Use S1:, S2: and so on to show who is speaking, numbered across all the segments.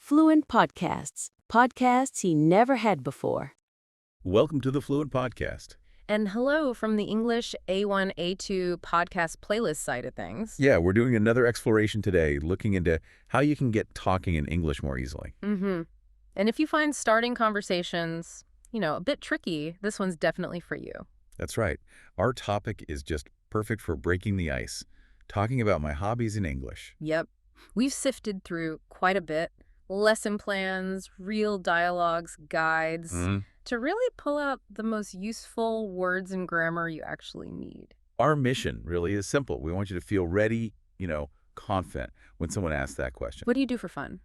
S1: Fluent Podcasts, podcasts he never had before.
S2: Welcome to the Fluent Podcast.
S3: And hello from the English A1-A2 podcast playlist side of things.
S2: Yeah, we're doing another exploration today, looking into how you can get talking in English more easily.
S3: And if you find starting conversations, a bit tricky, this one's definitely for you.
S2: That's right. Our topic is just perfect for breaking the ice, talking about my hobbies in English.
S3: Yep. We've sifted through quite a bit. Lesson plans, real dialogues, guides, to really pull out the most useful words and grammar you actually need.
S2: Our mission really is simple. We want you to feel ready, confident when someone asks that question.
S3: What do you do for fun?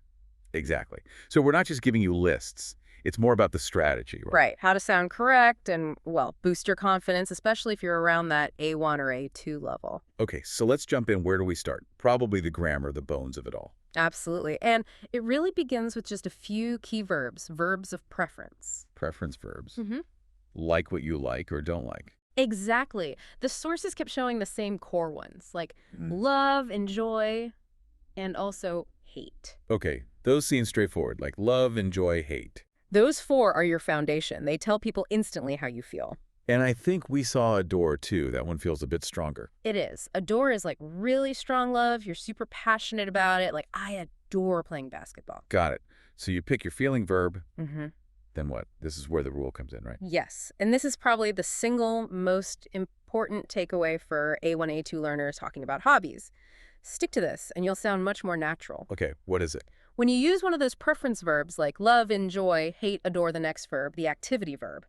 S2: Exactly. So we're not just giving you lists. It's more about the strategy, right?
S3: Right. How to sound correct and, boost your confidence, especially if you're around that A1 or A2 level.
S2: Okay, so let's jump in. Where do we start? Probably the grammar, the bones of it all.
S3: Absolutely. And it really begins with just a few key verbs of preference.
S2: Preference verbs. Like what you like or don't like.
S3: Exactly. The sources kept showing the same core ones, like love, enjoy, and also hate.
S2: Okay, those seem straightforward, like love, enjoy, hate.
S3: Those four are your foundation. They tell people instantly how you feel.
S2: And I think we saw adore, too. That one feels a bit stronger.
S3: It is. Adore is like really strong love. You're super passionate about it. Like, I adore playing basketball.
S2: Got it. So you pick your feeling verb. Then what? This is where the rule comes in, right?
S3: Yes. And this is probably the single most important takeaway for A1, A2 learners talking about hobbies. Stick to this, and you'll sound much more natural.
S2: Okay, what is it?
S3: When you use one of those preference verbs like love, enjoy, hate, adore, the next verb, the activity verb,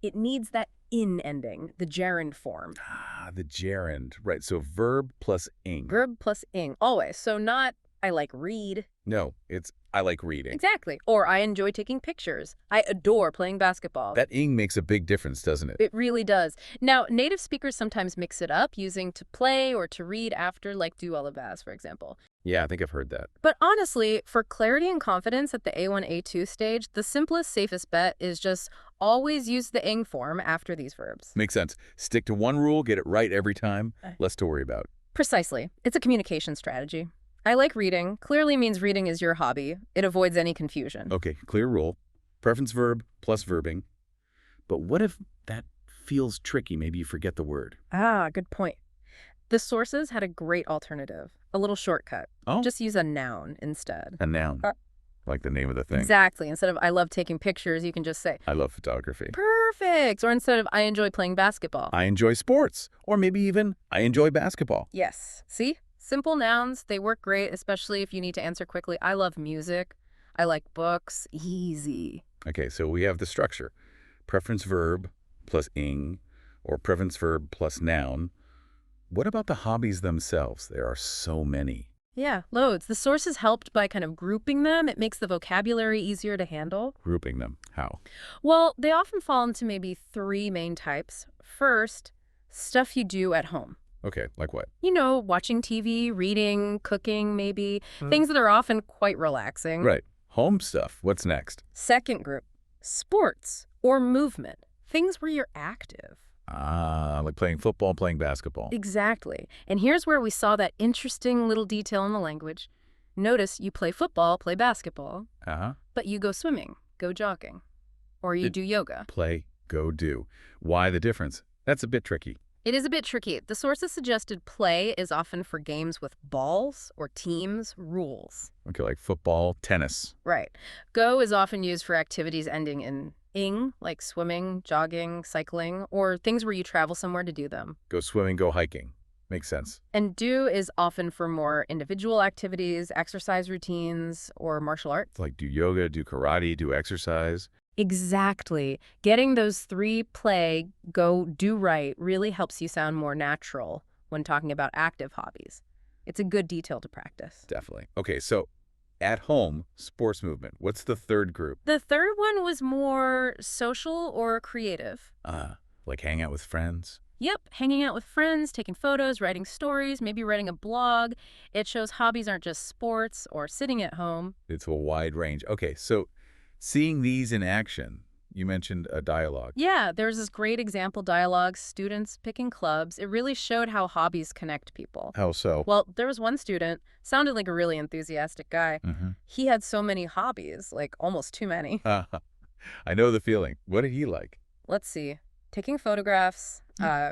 S3: it needs that in ending, the gerund form.
S2: Ah, the gerund. Right, so verb plus ing.
S3: Verb plus ing, always. So not, I like read.
S2: No, it's I like reading.
S3: Exactly. Or I enjoy taking pictures. I adore playing basketball.
S2: That ing makes a big difference, doesn't it?
S3: It really does. Now, native speakers sometimes mix it up using to play or to read after, like do all of that, for example.
S2: Yeah, I think I've heard that.
S3: But honestly, for clarity and confidence at the A1, A2 stage, the simplest, safest bet is just always use the ing form after these verbs.
S2: Makes sense. Stick to one rule, get it right every time. Less to worry about.
S3: Precisely. It's a communication strategy. I like reading clearly means reading is your hobby. It avoids any confusion.
S2: Okay, clear rule. Preference verb plus verbing. But what if that feels tricky? Maybe you forget the word.
S3: Ah, good point. The sources had a great alternative, a little shortcut.
S2: Oh?
S3: Just use a noun instead.
S2: A noun. Like the name of the thing.
S3: Exactly. Instead of I love taking pictures, you can just say,
S2: I love photography.
S3: perfect. Or instead of I enjoy playing basketball.
S2: I enjoy sports. Or maybe even I enjoy basketball.
S3: Yes. See? Simple nouns, they work great, especially if you need to answer quickly. I love music. I like books. Easy.
S2: Okay, so we have the structure. Preference verb plus ing, or preference verb plus noun. What about the hobbies themselves? There are so many.
S3: Yeah, loads. The sources helped by kind of grouping them. It makes the vocabulary easier to handle.
S2: Grouping them. How?
S3: Well, they often fall into maybe three main types. First, stuff you do at home.
S2: Okay, like what?
S3: Watching TV, reading, cooking, maybe. Things that are often quite relaxing.
S2: Right. Home stuff. What's next?
S3: Second group, sports or movement. Things where you're active.
S2: Ah, like playing football, playing basketball.
S3: Exactly. And here's where we saw that interesting little detail in the language. Notice you play football, play basketball, but you go swimming, go jogging, or you do yoga.
S2: Play, go, do. Why the difference? That's a bit tricky.
S3: It is a bit tricky. The sources suggested play is often for games with balls or teams, rules.
S2: Okay, like football, tennis.
S3: Right. Go is often used for activities ending in ing, like swimming, jogging, cycling, or things where you travel somewhere to do them.
S2: Go swimming, go hiking. Makes sense.
S3: And do is often for more individual activities, exercise routines, or martial arts.
S2: Like do yoga, do karate, do exercise.
S3: Exactly. Getting those three play, go, do right really helps you sound more natural when talking about active hobbies. It's a good detail to practice.
S2: Definitely. Okay, so at home, sports movement. What's the third group?
S3: The third one was more social or creative.
S2: Like hang out with friends?
S3: Yep, hanging out with friends, taking photos, writing stories, maybe writing a blog. It shows hobbies aren't just sports or sitting at home.
S2: It's a wide range. Okay, so seeing these in action, You mentioned a dialogue.
S3: Yeah, there's this great example dialogue, students picking clubs. It really showed how hobbies connect people.
S2: How so?
S3: Well, there was one student, sounded like a really enthusiastic guy.
S2: Mm-hmm.
S3: He had so many hobbies, like almost too many.
S2: I know the feeling. What did he like?
S3: Let's see. Taking photographs,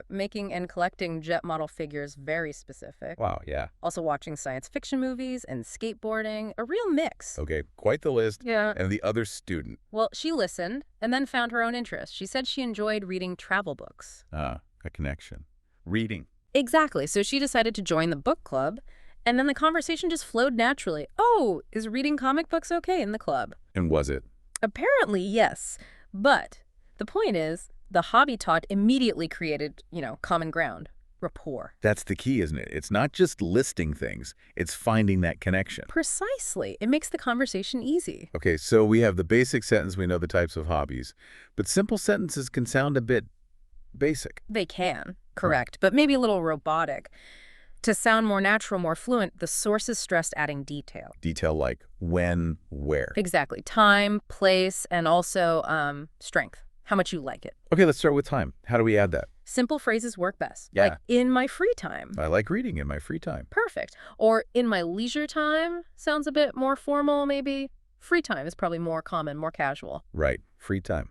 S3: making and collecting jet model figures, very specific.
S2: Wow, yeah.
S3: Also watching science fiction movies and skateboarding, a real mix.
S2: Okay, quite the list.
S3: Yeah.
S2: And the other student.
S3: Well, she listened and then found her own interest. She said she enjoyed reading travel books.
S2: A connection. Reading.
S3: Exactly. So she decided to join the book club, and then the conversation just flowed naturally. Oh, is reading comic books okay in the club?
S2: And was it?
S3: Apparently, yes. But the point is, the hobby taught immediately created, common ground, rapport.
S2: That's the key, isn't it? It's not just listing things. It's finding that connection.
S3: Precisely. It makes the conversation easy.
S2: Okay, so we have the basic sentence. We know the types of hobbies. But simple sentences can sound a bit basic.
S3: They can, correct, but maybe a little robotic. To sound more natural, more fluent, the sources stressed adding detail.
S2: Detail like when, where.
S3: Exactly. Time, place, and also strength. How much you like it.
S2: Okay, let's start with time. How do we add that?
S3: Simple phrases work best.
S2: Yeah.
S3: Like, in my free time.
S2: I like reading in my free time.
S3: Perfect. Or in my leisure time sounds a bit more formal, maybe. Free time is probably more common, more casual.
S2: Right, free time.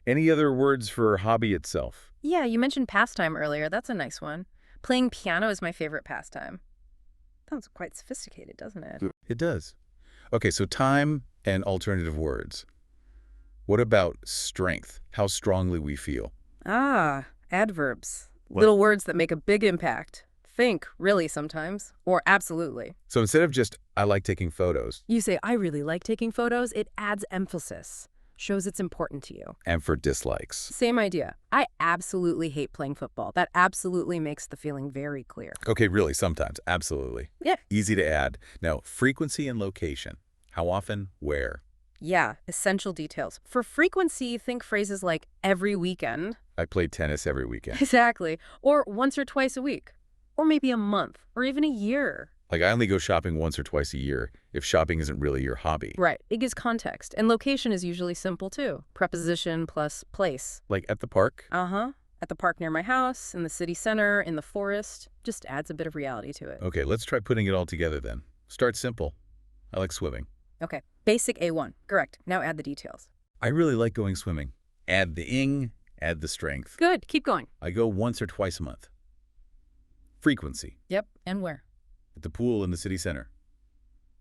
S2: Any other words for hobby itself?
S3: Yeah, you mentioned pastime earlier. That's a nice one. Playing piano is my favorite pastime. Sounds quite sophisticated, doesn't it?
S2: It does. Okay, so time and alternative words. What about strength? How strongly we feel?
S3: Ah, adverbs.
S2: What?
S3: Little words that make a big impact. Think, really, sometimes. Or absolutely.
S2: So instead of just, I like taking photos.
S3: You say, I really like taking photos. It adds emphasis. Shows it's important to you.
S2: And for dislikes.
S3: Same idea. I absolutely hate playing football. That absolutely makes the feeling very clear.
S2: Okay, really, sometimes. Absolutely.
S3: Yeah.
S2: Easy to add. Now, frequency and location. How often, where?
S3: Yeah, essential details. For frequency, think phrases like every weekend.
S2: I play tennis every weekend.
S3: Exactly. Or once or twice a week. Or maybe a month. Or even a year.
S2: Like, I only go shopping once or twice a year if shopping isn't really your hobby.
S3: Right. It gives context. And location is usually simple, too. Preposition plus place.
S2: Like at the park?
S3: Uh-huh. At the park near my house, in the city center, in the forest. Just adds a bit of reality to it.
S2: Okay, let's try putting it all together then. Start simple. I like swimming.
S3: Okay. Basic A1. Correct. Now add the details.
S2: I really like going swimming. Add the ing, add the strength.
S3: Good. Keep going.
S2: I go once or twice a month. Frequency.
S3: Yep. And where?
S2: At the pool in the city center.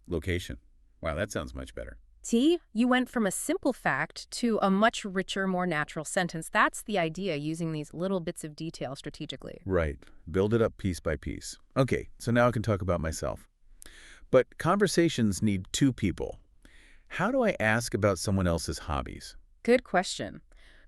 S2: Location. Wow, that sounds much better.
S3: See, you went from a simple fact to a much richer, more natural sentence. That's the idea, using these little bits of detail strategically.
S2: Right. Build it up piece by piece. Okay, so now I can talk about myself. But conversations need two people. How do I ask about someone else's hobbies?
S3: Good question.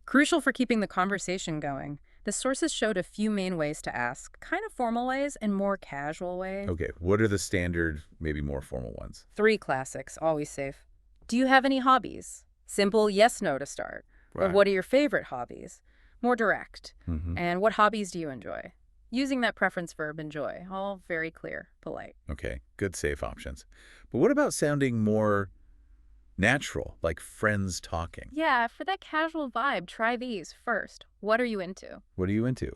S3: Crucial for keeping the conversation going. The sources showed a few main ways to ask, kind of formal ways and more casual ways.
S2: Okay, what are the standard, maybe more formal ones?
S3: 3 classics, always safe. Do you have any hobbies? Simple yes/no to start. Or
S2: Right.
S3: what are your favorite hobbies? More direct.
S2: Mm-hmm.
S3: And what hobbies do you enjoy? Using that preference verb enjoy. All very clear, polite.
S2: Okay, good safe options. But what about sounding more natural, like friends talking?
S3: Yeah, for that casual vibe, try these first. What are you into?
S2: What are you into?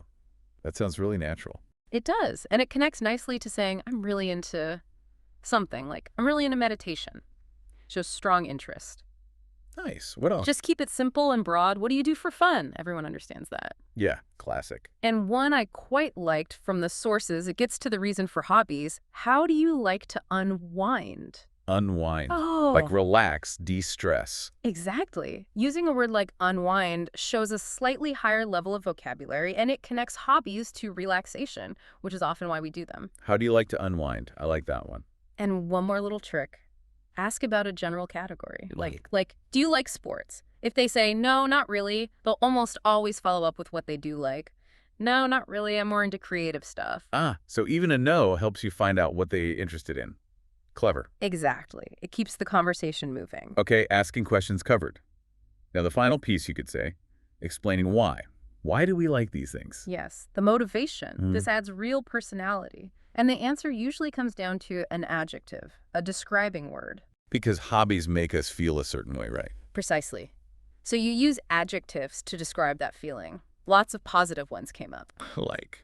S2: That sounds really natural.
S3: It does, and it connects nicely to saying, I'm really into something, like I'm really into meditation. Shows strong interest.
S2: Nice. What else?
S3: Just keep it simple and broad. What do you do for fun? Everyone understands that.
S2: Yeah, classic.
S3: And one I quite liked from the sources, it gets to the reason for hobbies. How do you like to unwind?
S2: Unwind.
S3: Oh,
S2: Like relax, de-stress.
S3: exactly. Using a word like unwind shows a slightly higher level of vocabulary, and it connects hobbies to relaxation, which is often why we do them.
S2: How do you like to unwind? I like that one.
S3: And one more little trick. Ask about a general category. Like, do you like sports? If they say, no, not really, they'll almost always follow up with what they do like. No, not really. I'm more into creative stuff.
S2: Ah, so even a no helps you find out what they're interested in. Clever.
S3: Exactly. It keeps the conversation moving.
S2: Okay, asking questions covered. Now the final piece you could say, explaining why. Why do we like these things?
S3: Yes, the motivation.
S2: Mm.
S3: This adds real personality. And the answer usually comes down to an adjective, a describing word.
S2: Because hobbies make us feel a certain way, right?
S3: Precisely. So you use adjectives to describe that feeling. Lots of positive ones came up.
S2: Like,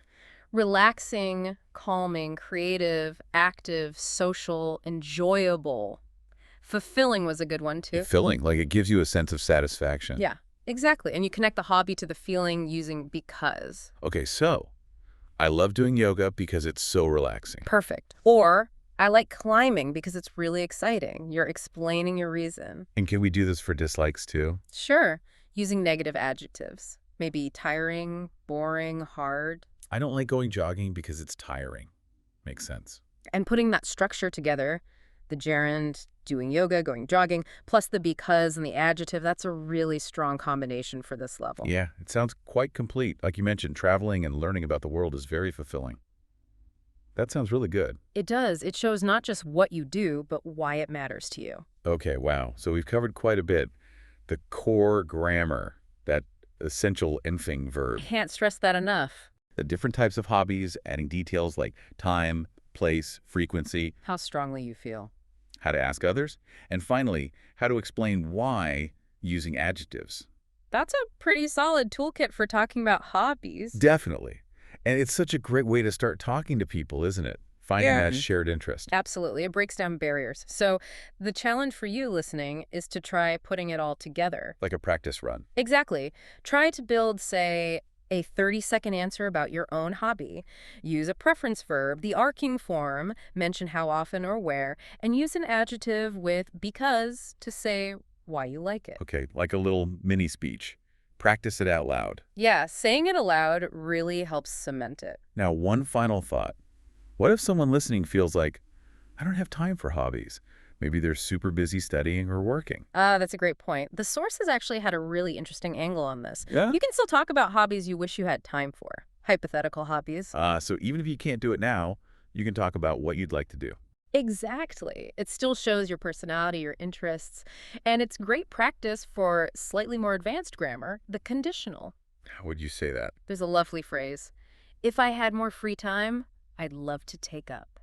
S3: Relaxing, calming, creative, active, social, enjoyable. Fulfilling was a good one, too.
S2: fulfilling, like it gives you a sense of satisfaction.
S3: Yeah, exactly. And you connect the hobby to the feeling using because.
S2: Okay, so I love doing yoga because it's so relaxing.
S3: Perfect. Or I like climbing because it's really exciting. You're explaining your reason.
S2: And can we do this for dislikes too?
S3: Sure, using negative adjectives. Maybe tiring, boring, hard.
S2: I don't like going jogging because it's tiring. Makes sense.
S3: And putting that structure together, the gerund, doing yoga, going jogging, plus the because and the adjective, that's a really strong combination for this level.
S2: Yeah, it sounds quite complete. Like you mentioned, traveling and learning about the world is very fulfilling. That sounds really good.
S3: It does. It shows not just what you do, but why it matters to you.
S2: Okay, wow. So we've covered quite a bit. The core grammar, that essential infing verb.
S3: Can't stress that enough.
S2: The different types of hobbies, adding details like time, place, frequency,
S3: How strongly you feel.
S2: how to ask others, and finally, how to explain why using adjectives.
S3: That's a pretty solid toolkit for talking about hobbies.
S2: Definitely. And it's such a great way to start talking to people, isn't it? Finding that shared interest.
S3: Absolutely. It breaks down barriers. So the challenge for you listening is to try putting it all together.
S2: Like a practice run.
S3: Exactly. Try to build, say, a 30-second answer about your own hobby. Use a preference verb, the arcing form, mention how often or where, and use an adjective with because to say why you like it.
S2: Okay, like a little mini speech. Practice it out loud.
S3: Yeah, saying it aloud really helps cement it.
S2: Now, one final thought. What if someone listening feels like, I don't have time for hobbies? Maybe they're super busy studying or working.
S3: That's a great point. The sources actually had a really interesting angle on this.
S2: Yeah?
S3: You can still talk about hobbies you wish you had time for. Hypothetical hobbies.
S2: So even if you can't do it now, you can talk about what you'd like to do.
S3: Exactly. It still shows your personality, your interests, and it's great practice for slightly more advanced grammar, the conditional.
S2: How would you say that?
S3: There's a lovely phrase. If I had more free time, I'd love to take up.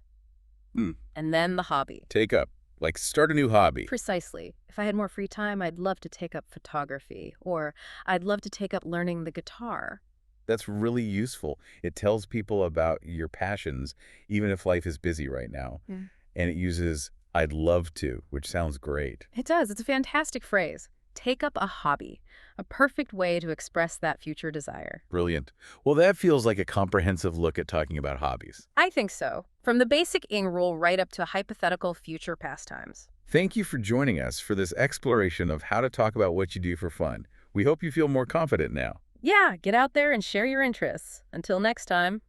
S3: And then the hobby.
S2: Take up. Like start a new hobby.
S3: Precisely. If I had more free time, I'd love to take up photography, or I'd love to take up learning the guitar.
S2: That's really useful. It tells people about your passions, even if life is busy right now. And it uses I'd love to, which sounds great.
S3: It does. It's a fantastic phrase. Take up a hobby. A perfect way to express that future desire.
S2: Brilliant. Well, that feels like a comprehensive look at talking about hobbies.
S3: I think so. From the basic ing rule right up to hypothetical future pastimes.
S2: Thank you for joining us for this exploration of how to talk about what you do for fun. We hope you feel more confident now.
S3: Yeah, get out there and share your interests. Until next time.